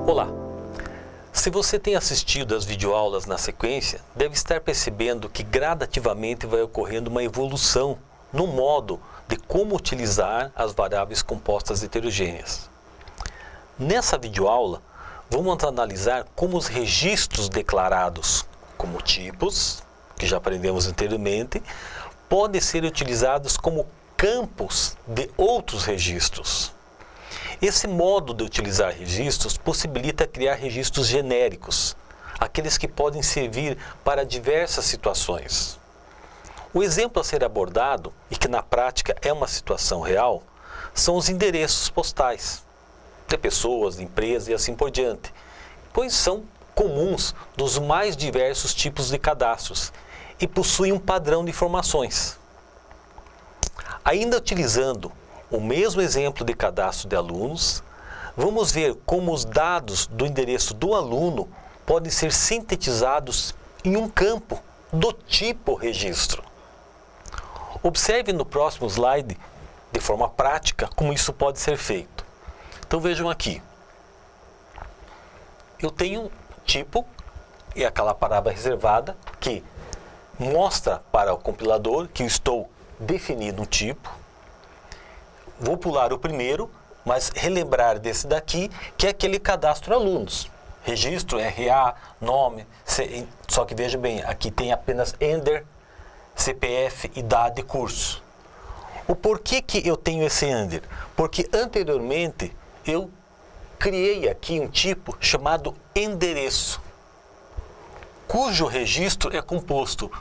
Olá! Se você tem assistido às videoaulas na sequência, deve estar percebendo que gradativamente vai ocorrendo uma evolução no modo de como utilizar as variáveis compostas heterogêneas. Nessa videoaula, vamos analisar como os registros declarados como tipos, que já aprendemos anteriormente, podem ser utilizados como campos de outros registros. Esse modo de utilizar registros possibilita criar registros genéricos, aqueles que podem servir para diversas situações. O exemplo a ser abordado, e que na prática é uma situação real, são os endereços postais de pessoas, de empresas e assim por diante, pois são comuns dos mais diversos tipos de cadastros e possuem um padrão de informações. Ainda utilizando o mesmo exemplo de cadastro de alunos, vamos ver como os dados do endereço do aluno podem ser sintetizados em um campo do tipo registro. Observe no próximo slide, de forma prática, como isso pode ser feito. Então vejam aqui. Eu tenho tipo, e aquela palavra reservada, que mostra para o compilador que eu estou definindo um tipo. Vou pular o primeiro, mas relembrar desse daqui, que é aquele cadastro alunos. Registro, RA, nome, só que veja bem, aqui tem apenas Ender, CPF, idade, curso. O porquê que eu tenho esse Ender? Porque anteriormente eu criei aqui um tipo chamado endereço, cujo registro é composto,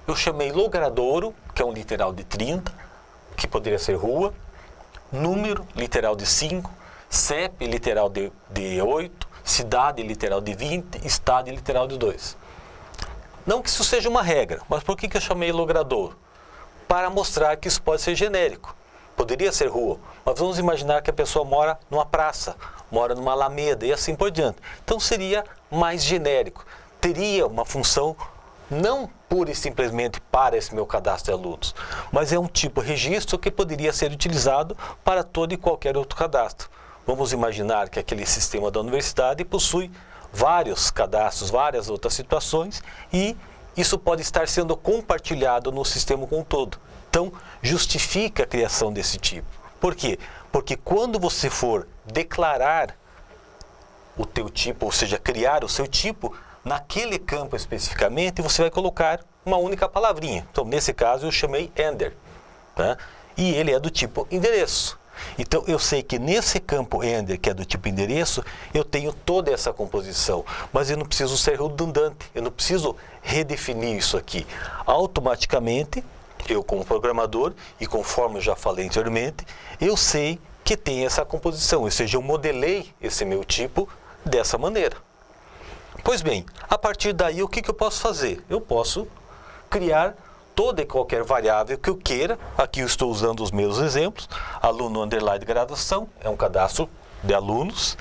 eu chamei logradouro, que é um literal de 30, que poderia ser rua, número, literal de 5, CEP, literal de 8, cidade, literal de 20, estado, literal de 2. Não que isso seja uma regra, mas por que eu chamei logrador? Para mostrar que isso pode ser genérico. Poderia ser rua, mas vamos imaginar que a pessoa mora numa praça, mora numa alameda e assim por diante. Então seria mais genérico. Teria uma função não pura e simplesmente para esse meu cadastro de alunos, mas é um tipo de registro que poderia ser utilizado para todo e qualquer outro cadastro. Vamos imaginar que aquele sistema da universidade possui vários cadastros, várias outras situações, e isso pode estar sendo compartilhado no sistema como um todo. Então, justifica a criação desse tipo. Por quê? Porque quando você for declarar o teu tipo, ou seja, criar o seu tipo, naquele campo especificamente, você vai colocar uma única palavrinha. Então, nesse caso, eu chamei Ender, né? E ele é do tipo endereço. Então, eu sei que nesse campo Ender, que é do tipo endereço, eu tenho toda essa composição. Mas eu não preciso ser redundante, eu não preciso redefinir isso aqui. Automaticamente, eu como programador, e conforme eu já falei anteriormente, eu sei que tem essa composição. Ou seja, eu modelei esse meu tipo dessa maneira. Pois bem, a partir daí, o que eu posso fazer? Eu posso criar toda e qualquer variável que eu queira. Aqui eu estou usando os meus exemplos. Aluno underline graduação é um cadastro de alunos.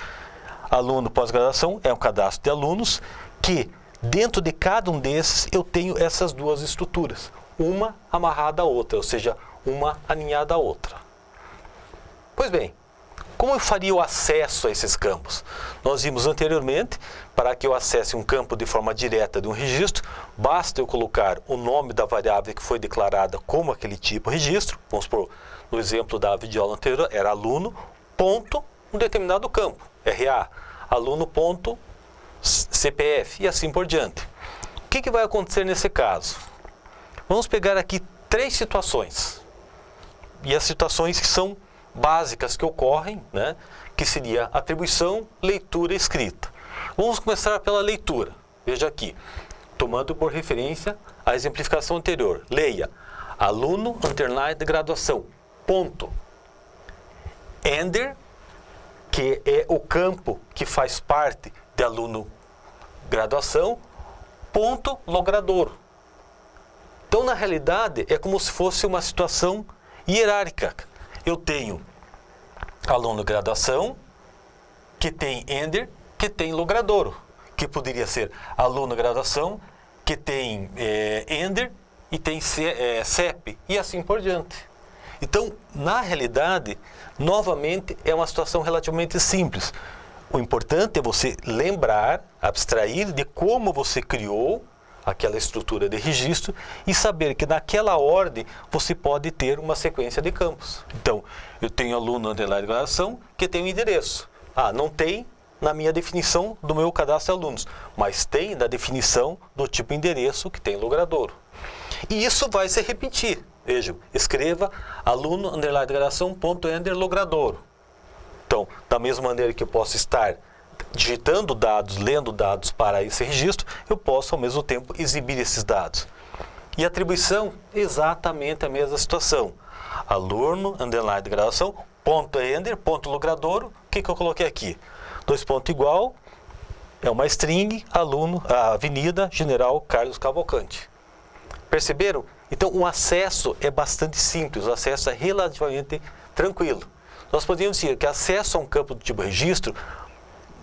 Aluno pós-graduação é um cadastro de alunos que, dentro de cada um desses, eu tenho essas duas estruturas. Uma amarrada à outra, ou seja, uma alinhada à outra. Pois bem, como eu faria o acesso a esses campos? Nós vimos anteriormente, para que eu acesse um campo de forma direta de um registro, basta eu colocar o nome da variável que foi declarada como aquele tipo registro. Vamos supor, no exemplo da videoaula anterior, era aluno, ponto, um determinado campo, RA, aluno, ponto, CPF e assim por diante. O que vai acontecer nesse caso? Vamos pegar aqui 3 situações. E as situações que são básicas que ocorrem, né, que seria atribuição, leitura e escrita. Vamos começar pela leitura. Veja aqui, tomando por referência a exemplificação anterior. Leia, aluno, underline de graduação, ponto. Ender, que é o campo que faz parte de aluno graduação, ponto logradouro. Então, na realidade, é como se fosse uma situação hierárquica. Eu tenho aluno graduação, que tem Ender, que tem logradouro, que poderia ser aluno graduação, que tem Ender e tem CEP, e assim por diante. Então, na realidade, novamente, é uma situação relativamente simples. o importante é você lembrar, abstrair de como você criou aquela estrutura de registro e saber que naquela ordem você pode ter uma sequência de campos. Então, eu tenho aluno underline declaração que tem um endereço. Não tem na minha definição do meu cadastro de alunos, mas tem na definição do tipo endereço que tem logradouro. E isso vai se repetir. Vejam, escreva aluno underline declaração ponto ender logradouro. Então, da mesma maneira que eu posso estar digitando dados, lendo dados para esse registro, eu posso ao mesmo tempo exibir esses dados. E atribuição, exatamente a mesma situação. Aluno, underline declaração, ponto ender, ponto logradouro. O que eu coloquei aqui? Dois pontos igual, é uma string, aluno, Avenida General Carlos Cavalcante. Perceberam? Então, o acesso é bastante simples, o acesso é relativamente tranquilo. Nós podemos dizer que acesso a um campo do tipo registro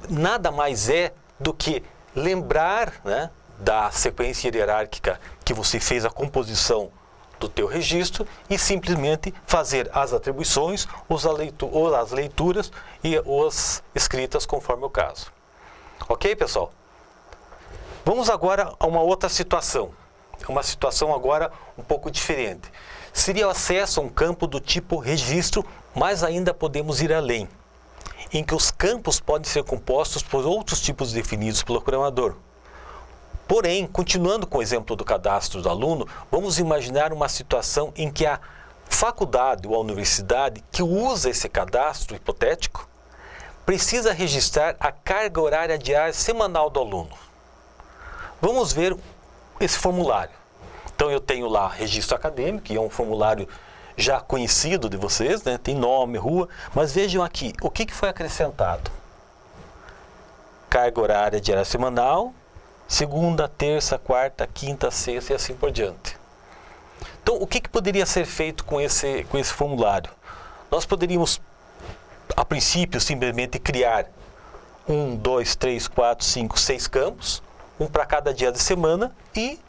nada mais é do que lembrar, né, da sequência hierárquica que você fez a composição do teu registro e simplesmente fazer as atribuições, as leituras e as escritas conforme o caso. Ok, pessoal? Vamos agora a uma outra situação. Uma situação agora um pouco diferente. Seria o acesso a um campo do tipo registro, mas ainda podemos ir além, em que os campos podem ser compostos por outros tipos definidos pelo programador. Porém, continuando com o exemplo do cadastro do aluno, vamos imaginar uma situação em que a faculdade ou a universidade que usa esse cadastro hipotético precisa registrar a carga horária diária semanal do aluno. Vamos ver esse formulário. Então eu tenho lá registro acadêmico, que é um formulário já conhecido de vocês, né? Tem nome, rua, mas vejam aqui, o que foi acrescentado? Carga horária diária semanal, segunda, terça, quarta, quinta, sexta e assim por diante. Então, o que poderia ser feito com esse formulário? Nós poderíamos, a princípio, simplesmente criar 1, 2, 3, 4, 5, 6 campos, um para cada dia da semana e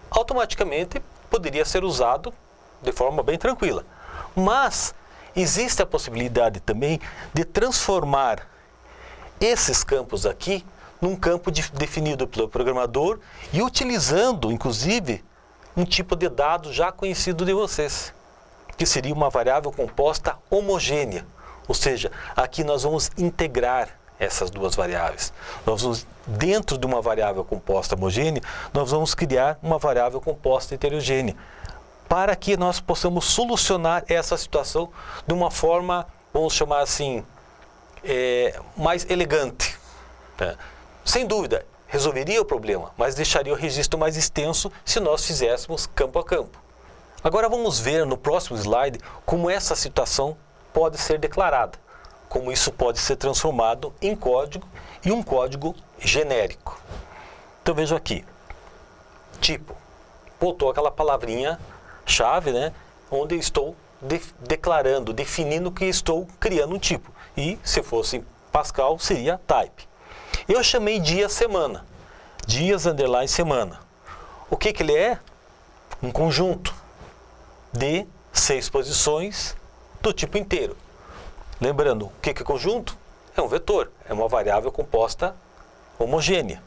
automaticamente poderia ser usado de forma bem tranquila. Mas existe a possibilidade também de transformar esses campos aqui num campo definido pelo programador e utilizando, inclusive, um tipo de dado já conhecido de vocês, que seria uma variável composta homogênea. Ou seja, aqui nós vamos integrar essas duas variáveis. Nós vamos, dentro de uma variável composta homogênea, nós vamos criar uma variável composta heterogênea, para que nós possamos solucionar essa situação de uma forma, vamos chamar assim, mais elegante. Né? Sem dúvida, resolveria o problema, mas deixaria o registro mais extenso se nós fizéssemos campo a campo. Agora vamos ver no próximo slide como essa situação pode ser declarada, como isso pode ser transformado em código e um código genérico. Então vejam aqui, tipo, voltou aquela palavrinha chave, né, onde eu estou declarando, definindo que estou criando um tipo. E se fosse Pascal, seria type. Eu chamei dia semana, dias underline semana. O que ele é? Um conjunto de 6 posições do tipo inteiro. Lembrando, o que é conjunto? É um vetor, é uma variável composta homogênea.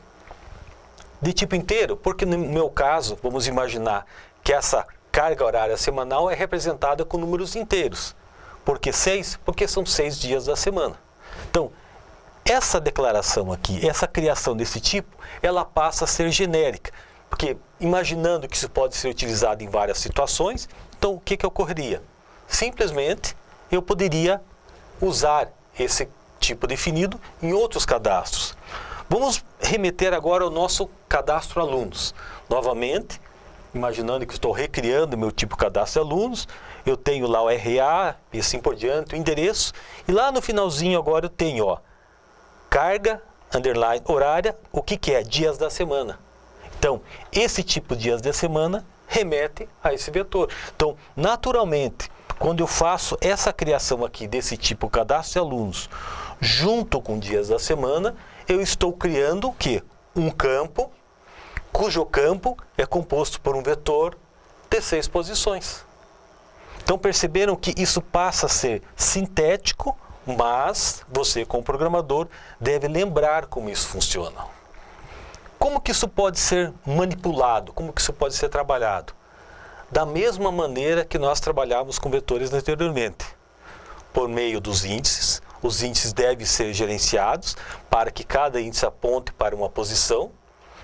De tipo inteiro, porque no meu caso, vamos imaginar que essa carga horária semanal é representada com números inteiros. Por que 6? Porque são 6 dias da semana. Então, essa declaração aqui, essa criação desse tipo, ela passa a ser genérica. Porque, imaginando que isso pode ser utilizado em várias situações, então o que ocorreria? Simplesmente, eu poderia usar esse tipo definido em outros cadastros. Vamos remeter agora ao nosso cadastro alunos. Novamente, imaginando que estou recriando meu tipo cadastro de alunos, eu tenho lá o RA e assim por diante, o endereço, e lá no finalzinho agora eu tenho, ó, carga, underline, horária, o que é? Dias da semana. Então, esse tipo de dias da semana remete a esse vetor. Então, naturalmente, quando eu faço essa criação aqui desse tipo cadastro de alunos, junto com dias da semana, eu estou criando o quê? Um campo, cujo campo é composto por um vetor de 6 posições. Então perceberam que isso passa a ser sintético, mas você, como programador, deve lembrar como isso funciona. Como que isso pode ser manipulado? Como que isso pode ser trabalhado? Da mesma maneira que nós trabalhávamos com vetores anteriormente, por meio dos índices. Os índices devem ser gerenciados para que cada índice aponte para uma posição.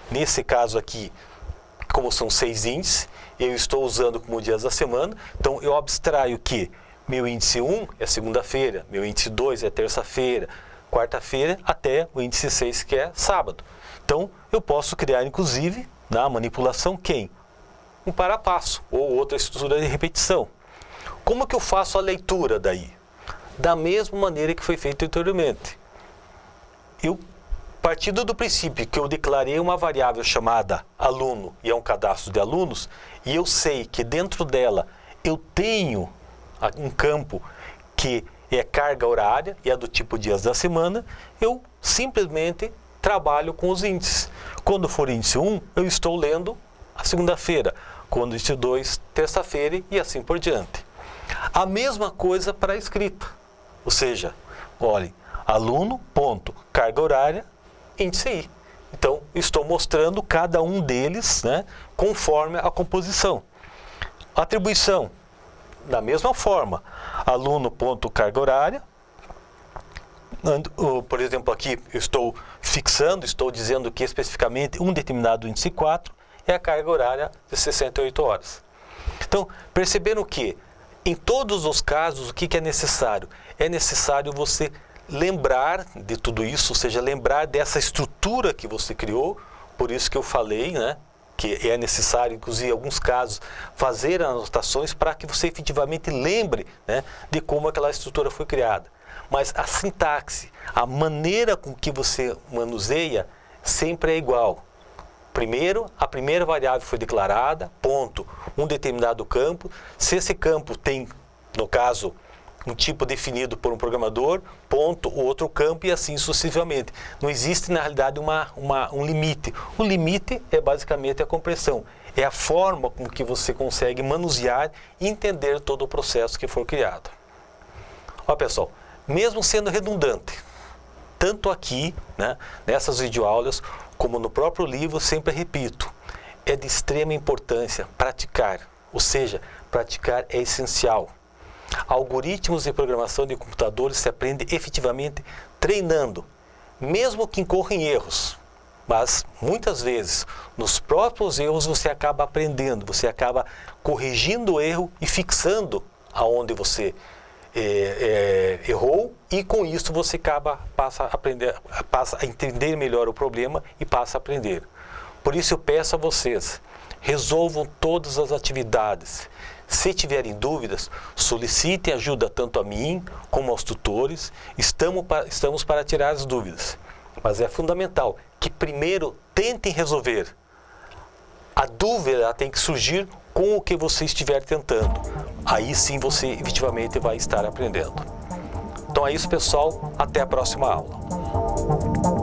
Nesse caso aqui, como são 6 índices, eu estou usando como dias da semana, então eu abstraio que meu índice 1 é segunda-feira, meu índice 2 é terça-feira, quarta-feira, até o índice 6, que é sábado. Então, eu posso criar, inclusive, na manipulação, um parapasso ou outra estrutura de repetição. Como que eu faço a leitura daí? Da mesma maneira que foi feito anteriormente. Eu, partindo do princípio que eu declarei uma variável chamada aluno e é um cadastro de alunos, e eu sei que dentro dela eu tenho um campo que é carga horária e é do tipo dias da semana, eu simplesmente trabalho com os índices. Quando for índice 1, eu estou lendo a segunda-feira. Quando índice 2, terça-feira e assim por diante. A mesma coisa para a escrita. Ou seja, olhem, aluno, ponto, carga horária, índice I. Então, estou mostrando cada um deles, né, conforme a composição. Atribuição, da mesma forma, aluno, ponto, carga horária. Por exemplo, aqui eu estou fixando, estou dizendo que especificamente um determinado índice 4 é a carga horária de 68 horas. Então, perceberam que em todos os casos, o que é necessário? É necessário você lembrar de tudo isso, ou seja, lembrar dessa estrutura que você criou. Por isso que eu falei, né, que é necessário, inclusive em alguns casos, fazer anotações para que você efetivamente lembre, né, de como aquela estrutura foi criada. Mas a sintaxe, a maneira com que você manuseia, sempre é igual. Primeiro, a primeira variável foi declarada, ponto, um determinado campo. Se esse campo tem, no caso, um tipo definido por um programador, ponto, o outro campo e assim sucessivamente. Não existe, na realidade, um limite. O limite é basicamente a compressão. É a forma com que você consegue manusear e entender todo o processo que for criado. Ó, pessoal, mesmo sendo redundante, tanto aqui, né, nessas videoaulas, como no próprio livro, sempre repito, é de extrema importância praticar, ou seja, praticar é essencial. Algoritmos de programação de computadores se aprende efetivamente treinando, mesmo que incorra em erros. Mas, muitas vezes, nos próprios erros você acaba aprendendo, você acaba corrigindo o erro e fixando aonde você errou, e com isso você passa a entender melhor o problema e passa a aprender. Por isso eu peço a vocês, resolvam todas as atividades. Se tiverem dúvidas, solicitem ajuda tanto a mim como aos tutores. Estamos para tirar as dúvidas. Mas é fundamental que primeiro tentem resolver. A dúvida tem que surgir com o que você estiver tentando. Aí sim você efetivamente vai estar aprendendo. Então é isso, pessoal. Até a próxima aula.